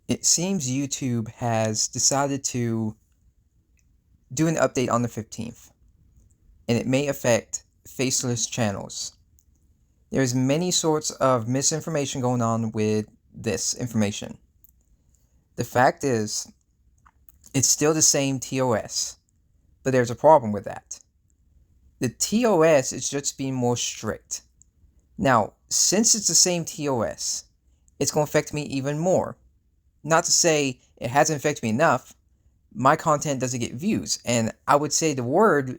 It seems YouTube has decided to do an update on the 15th, and it may affect faceless channels. There's many sorts of misinformation going on with this information. The fact is, it's still the same TOS, but there's a problem with that. The TOS is just being more strict. Now, since it's the same TOS, it's going to affect me even more. Not to say it hasn't affected me enough. My content doesn't get views, and I would say the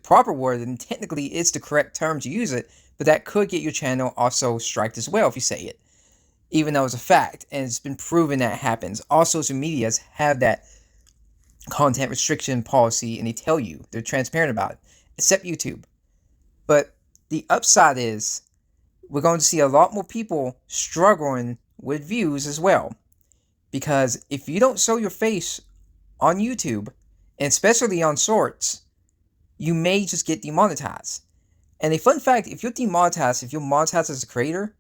proper word, and technically it's the correct term to use it, but that could get your channel also striked as well if you say it, even though it's a fact, and it's been proven that happens. All social medias have that content restriction policy, and they tell you, they're transparent about it, except YouTube. But the upside is we're going to see a lot more people struggling with views as well. Because if you don't show your face on YouTube, and especially on shorts, you may just get demonetized. And a fun fact, if you're monetized as a creator,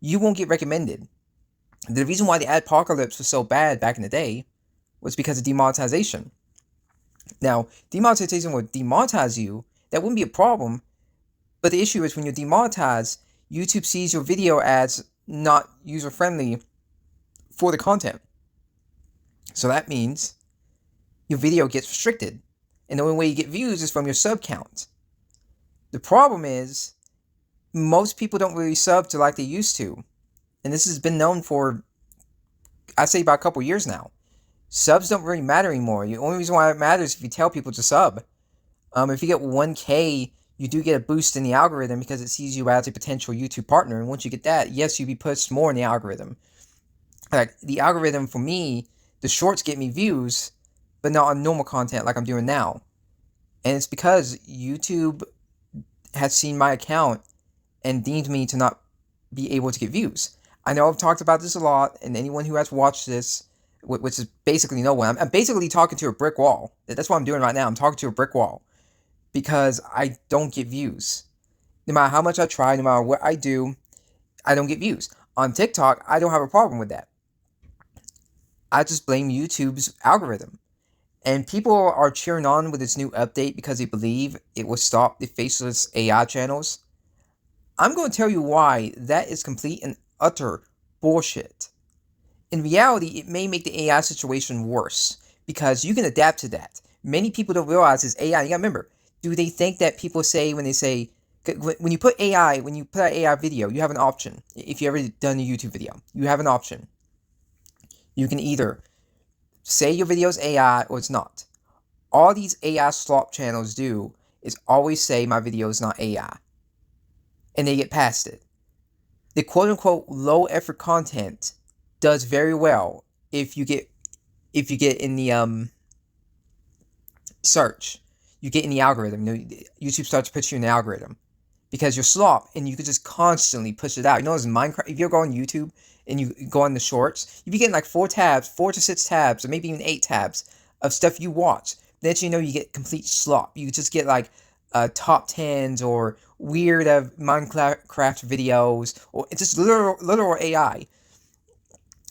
you won't get recommended. The reason why the adpocalypse was so bad back in the day was because of demonetization. Now, demonetization would demonetize you. That wouldn't be a problem. But the issue is when you're demonetized, YouTube sees your video ads not user-friendly for the content. So that means your video gets restricted. And the only way you get views is from your sub count. The problem is, most people don't really sub to like they used to. And this has been known for, I'd say, about a couple years now. Subs don't really matter anymore. The only reason why it matters is if you tell people to sub. If you get 1K, you do get a boost in the algorithm because it sees you as a potential YouTube partner. And once you get that, yes, you'll be pushed more in the algorithm. Like, the algorithm for me, the shorts get me views, but not on normal content like I'm doing now. And it's because YouTube has seen my account and deemed me to not be able to get views. I know I've talked about this a lot, and anyone who has watched this, which is basically no one, I'm basically talking to a brick wall. That's what I'm doing right now. I'm talking to a brick wall because I don't get views. No matter how much I try, no matter what I do, I don't get views. On TikTok, I don't have a problem with that. I just blame YouTube's algorithm. And people are cheering on with this new update because they believe it will stop the faceless AI channels. I'm going to tell you why that is complete and utter bullshit. In reality, it may make the AI situation worse because you can adapt to that. Many people don't realize it's AI. You gotta remember, do they think that people say when you put out AI video, you have an option. If you ever done a YouTube video, you have an option. You can either say your video is AI or it's not. All these AI slop channels do is always say my video is not AI. And they get past it. The quote-unquote low-effort content does very well if you get in the search. You get in the algorithm. YouTube starts to put you in the algorithm. Because you're slop and you can just constantly push it out. You know, as Minecraft, if you go on YouTube and you go on the shorts, you be getting like 4 to 6 tabs, or maybe even 8 tabs of stuff you watch. Then you get complete slop. You just get like top 10s or weird Minecraft videos, or it's just literal AI.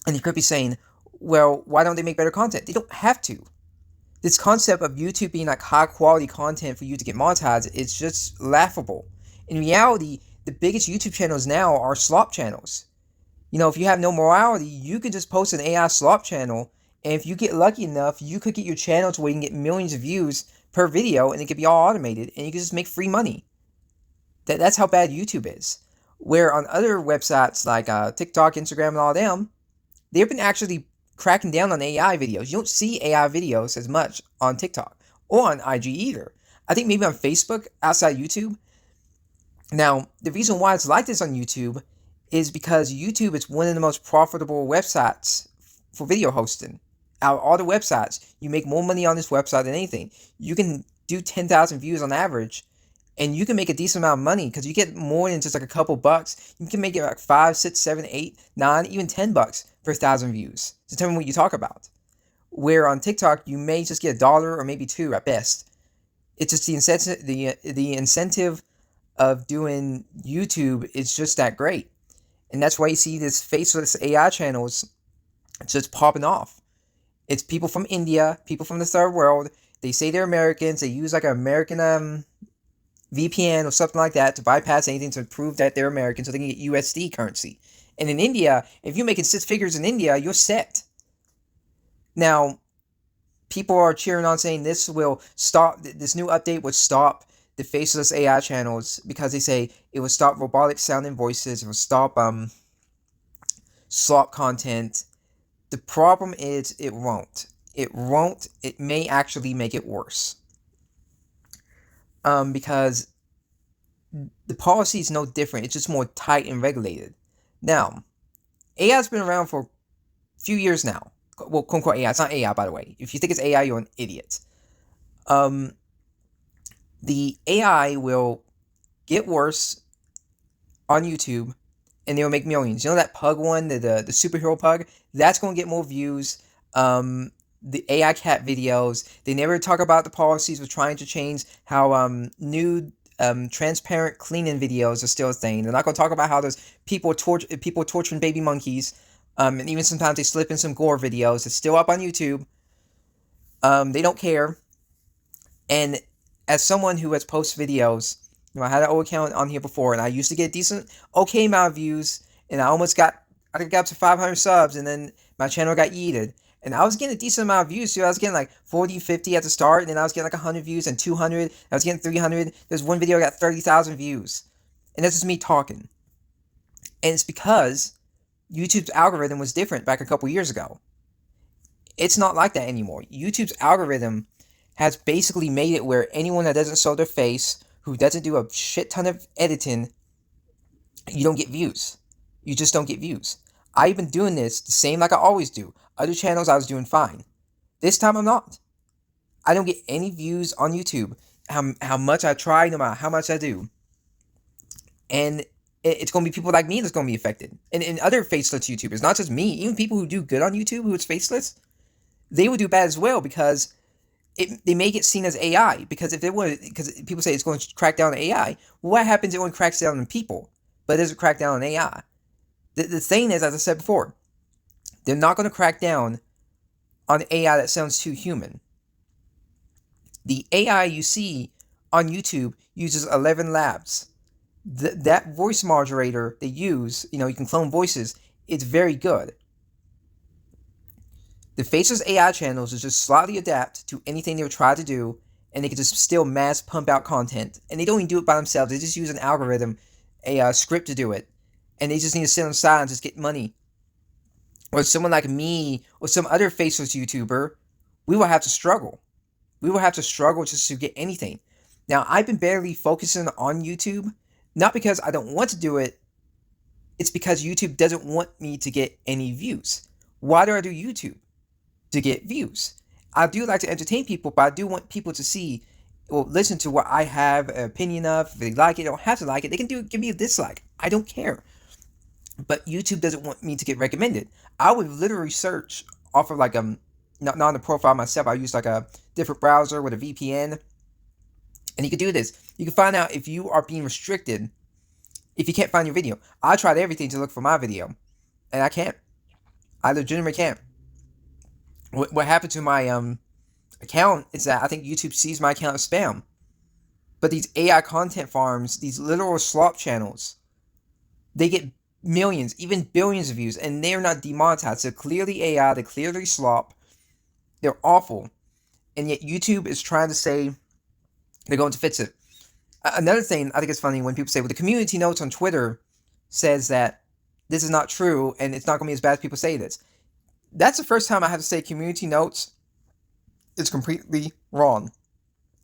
And you could be saying, well, why don't they make better content? They don't have to. This concept of YouTube being like high quality content for you to get monetized is just laughable. In reality, the biggest YouTube channels now are slop channels. You know, if you have no morality, you can just post an AI slop channel, and if you get lucky enough, you could get your channel to where you can get millions of views per video, and it could be all automated, and you can just make free money. That's how bad YouTube is. Where on other websites like TikTok, Instagram, and all them, they've been actually cracking down on AI videos. You don't see AI videos as much on TikTok or on IG either. I think maybe on Facebook outside YouTube. Now, the reason why it's like this on YouTube is because YouTube is one of the most profitable websites for video hosting. Out of all the websites, you make more money on this website than anything. You can do 10,000 views on average, and you can make a decent amount of money because you get more than just like a couple bucks. You can make it like 5, 6, 7, 8, 9, even $10 per 1,000 views. Determine what you talk about. Where on TikTok, you may just get $1 or maybe $2 at best. It's just the incentive of doing YouTube is just that great. And that's why you see this faceless AI channels So it's popping off. It's people from India, people from the third world. They say they're Americans. They use like an American VPN or something like that to bypass anything to prove that they're American so they can get USD currency. And in India, if you're making six figures in India, you're set. Now, people are cheering on saying this will stop, this new update would stop the faceless AI channels because they say it will stop robotic sounding voices, it will stop slop content. The problem is it won't. It won't. It may actually make it worse. Because the policy is no different. It's just more tight and regulated. Now, AI's been around for a few years now. Well, quote unquote AI. It's not AI, by the way. If you think it's AI, you're an idiot. The AI will get worse on YouTube, and they'll make millions. You know that pug one, the superhero pug? That's going to get more views. The AI cat videos, they never talk about the policies of trying to change how nude, transparent cleaning videos are still a thing. They're not going to talk about how there's people torturing baby monkeys. And even sometimes they slip in some gore videos. It's still up on YouTube. They don't care. And as someone who has posted videos, you know, I had an old account on here before, and I used to get decent, okay amount of views, and I got up to 500 subs, and then my channel got yeeted. And I was getting a decent amount of views, too. I was getting like 40, 50 at the start, and then I was getting like 100 views and 200. I was getting 300. There's one video I got 30,000 views. And that's just me talking. And it's because YouTube's algorithm was different back a couple years ago. It's not like that anymore. YouTube's algorithm has basically made it where anyone that doesn't show their face, who doesn't do a shit ton of editing, you don't get views. You just don't get views. I've been doing this the same like I always do. Other channels I was doing fine. This time I'm not. I don't get any views on YouTube. How much I try, no matter how much I do. And it's going to be people like me that's going to be affected. And other faceless YouTubers, not just me. Even people who do good on YouTube, who it's faceless, they would do bad as well because they may get seen as AI. Because if they were, because people say it's going to crack down on AI. Well, what happens if it only cracks down on people, but it doesn't crack down on AI? The thing is, as I said before, they're not going to crack down on AI that sounds too human. The AI you see on YouTube uses 11 labs. That voice modulator they use, you know, you can clone voices, it's very good. The faceless AI channels is just slightly adapt to anything they would try to do, and they can just still mass pump out content. And they don't even do it by themselves. They just use an algorithm, a script to do it. And they just need to sit on the side and just get money. Or someone like me or some other faceless YouTuber, we will have to struggle. We will have to struggle just to get anything. Now, I've been barely focusing on YouTube, not because I don't want to do it. It's because YouTube doesn't want me to get any views. Why do I do YouTube? To get views. I do like to entertain people, but I do want people to see or listen to what I have an opinion of. If they like it, they don't have to like it. They can give me a dislike. I don't care. But YouTube doesn't want me to get recommended. I would literally search off of like not on the profile myself. I use like a different browser with a VPN. And you can do this. You can find out if you are being restricted if you can't find your video. I tried everything to look for my video, and I can't. I legitimately can't. What happened to my account is that I think YouTube sees my account as spam. But these AI content farms, these literal slop channels, they get millions, even billions of views, and they're not demonetized. They're clearly AI, they're clearly slop, they're awful, and yet YouTube is trying to say they're going to fix it. Another thing I think is funny when people say, well, the community notes on Twitter says that this is not true and it's not going to be as bad as people say it is. That's the first time I have to say community notes is completely wrong,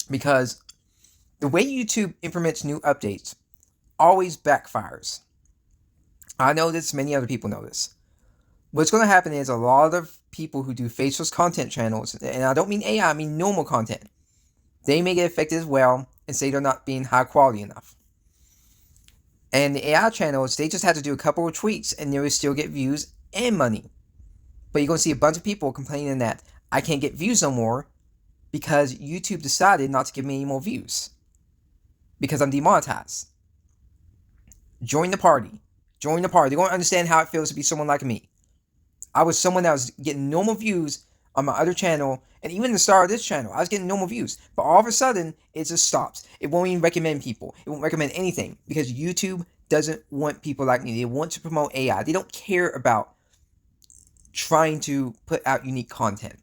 because the way YouTube implements new updates always backfires. I know this, many other people know this. What's going to happen is a lot of people who do faceless content channels, and I don't mean AI, I mean normal content, they may get affected as well and say they're not being high quality enough. And the AI channels, they just have to do a couple of tweaks and they will still get views and money. But you're going to see a bunch of people complaining that I can't get views no more because YouTube decided not to give me any more views because I'm demonetized. Join the party. Join the party. They're going to understand how it feels to be someone like me. I was someone that was getting normal views on my other channel, and even the start of this channel, I was getting normal views. But all of a sudden, it just stops. It won't even recommend people. It won't recommend anything because YouTube doesn't want people like me. They want to promote AI. They don't care about trying to put out unique content.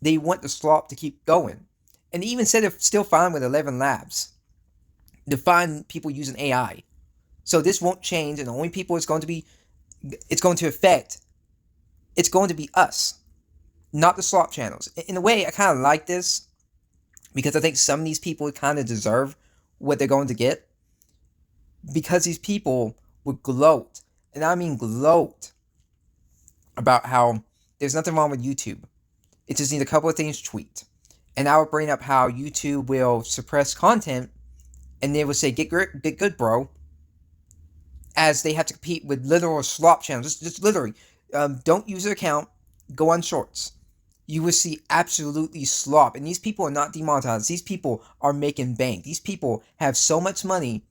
They want the slop to keep going. And they even said it's still fine with 11 labs to find people using AI. So this won't change, and the only people it's going to affect, it's going to be us, not the slop channels. In a way, I kind of like this because I think some of these people kind of deserve what they're going to get, because these people would gloat, and I mean gloat, about how there's nothing wrong with YouTube. It just needs a couple of things tweaked. And I would bring up how YouTube will suppress content, and they would say, get good, bro. As they have to compete with literal slop channels. Just literally, don't use their account, go on shorts. You will see absolutely slop. And these people are not demonetized. These people are making bank. These people have so much money,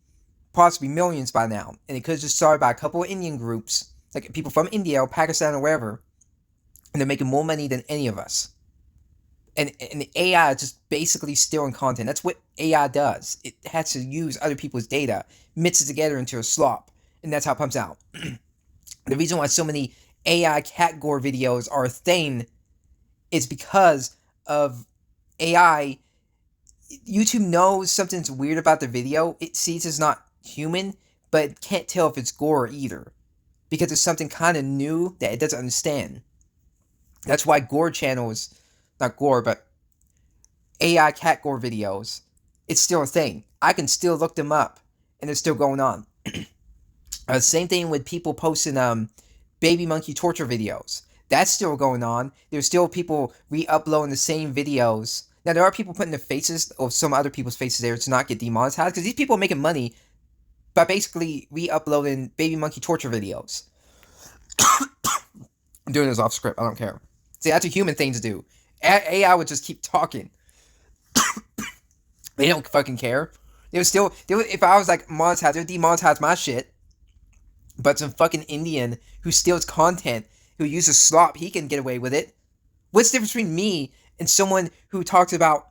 possibly millions by now. And it could have just started by a couple of Indian groups, like people from India or Pakistan or wherever. And they're making more money than any of us. And the AI is just basically stealing content. That's what AI does. It has to use other people's data, mix it together into a slop, and that's how it pumps out. The reason why so many AI cat gore videos are a thing is because of AI. YouTube knows something's weird about the video. It sees it's not human, but it can't tell if it's gore either, because it's something kind of new that it doesn't understand. That's why gore channels, not gore, but AI cat gore videos, it's still a thing. I can still look them up, and they're still going on. Same thing with people posting baby monkey torture videos. That's still going on. There's still people re-uploading the same videos. Now, there are people putting their faces, or some other people's faces there, to not get demonetized, because these people are making money by basically re-uploading baby monkey torture videos. I'm doing this off script. I don't care. See, that's a human thing to do. AI would just keep talking. They don't fucking care. If I was like monetized, they would demonetize my shit. But some fucking Indian who steals content, who uses slop, he can get away with it. What's the difference between me and someone who talks about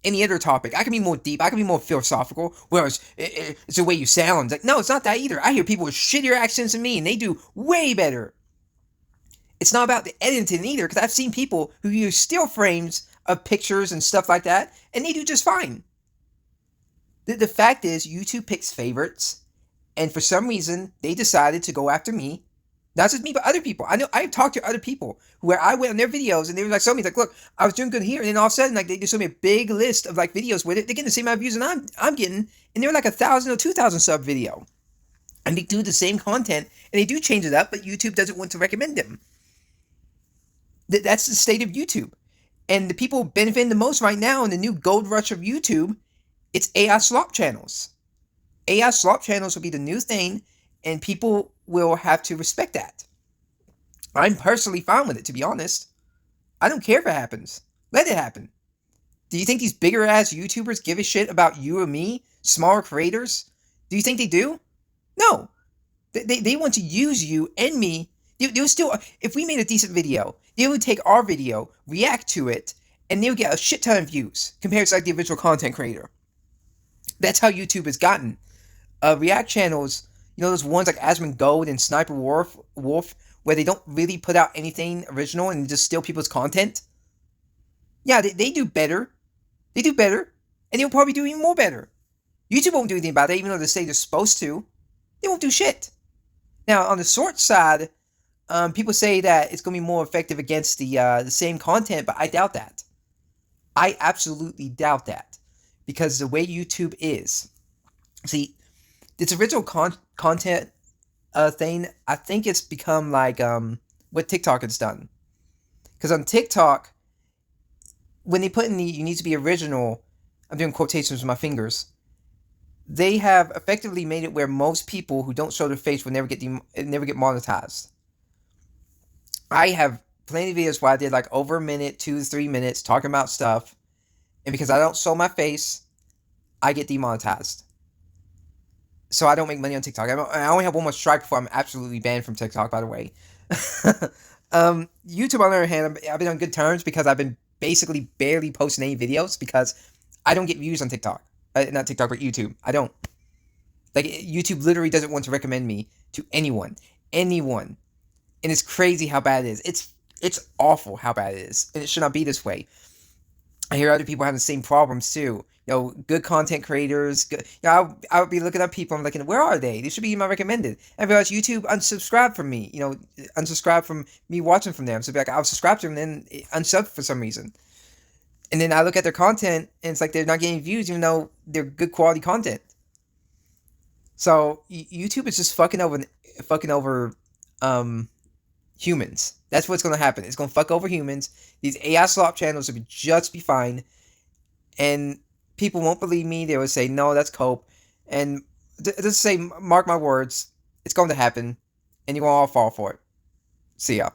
any other topic? I can be more deep, I can be more philosophical, whereas it's the way you sound. Like, no, it's not that either. I hear people with shittier accents than me, and they do way better. It's not about the editing either, because I've seen people who use still frames of pictures and stuff like that, and they do just fine. The fact is, YouTube picks favorites, and for some reason, they decided to go after me. Not just me, but other people. I know I've talked to other people where I went on their videos, and they were like, showing me, like, look, I was doing good here, and then all of a sudden, like, they just showed me a big list of like videos where they're getting the same amount of views that I'm getting, and they're like 1,000 or 2,000 sub video, and they do the same content, and they do change it up, but YouTube doesn't want to recommend them. That's the state of YouTube. And the people benefiting the most right now in the new gold rush of YouTube, it's AI slop channels. AI slop channels will be the new thing, and people will have to respect that. I'm personally fine with it, to be honest. I don't care if it happens. Let it happen. Do you think these bigger ass YouTubers give a shit about you or me? Smaller creators? Do you think they do? No. They want to use you and me. They would still, if we made a decent video, they would take our video, react to it, and they would get a shit ton of views compared to like the original content creator. That's how YouTube has gotten. React channels, you know, those ones like Asmongold Gold and Sniper Wolf, where they don't really put out anything original and just steal people's content. Yeah, they do better. They do better. And they'll probably do even more better. YouTube won't do anything about it, even though they say they're supposed to. They won't do shit. Now, on the short side, people say that it's going to be more effective against the same content, but I doubt that. I absolutely doubt that. Because the way YouTube is, see, this original content thing, I think it's become like what TikTok has done. Because on TikTok, when they put in the you need to be original, I'm doing quotations with my fingers, they have effectively made it where most people who don't show their face will never get monetized. I have plenty of videos where I did like over a minute, 2 to 3 minutes talking about stuff, and because I don't show my face, I get demonetized. So I don't make money on TikTok. I only have one more strike before I'm absolutely banned from TikTok, by the way. YouTube, on the other hand, I've been on good terms because I've been basically barely posting any videos because I don't get views on TikTok. Not TikTok, but YouTube. I don't. Like, YouTube literally doesn't want to recommend me to anyone. Anyone. And it's crazy how bad it is. It's awful how bad it is. And it should not be this way. I hear other people having the same problems too. Good content creators. I would be looking up people. I'm like, where are they? They should be in my recommended. And I realize YouTube unsubscribe from me. Unsubscribe from me watching from them. So be like, I'll subscribe to them and then unsub for some reason. And then I look at their content and it's like they're not getting views even though they're good quality content. So YouTube is just fucking over humans. That's what's gonna happen. It's gonna fuck over humans. These AI slop channels will just be fine, and people won't believe me. They will say, "No, that's cope," and just say, "Mark my words, it's going to happen," and you're gonna all fall for it. See ya.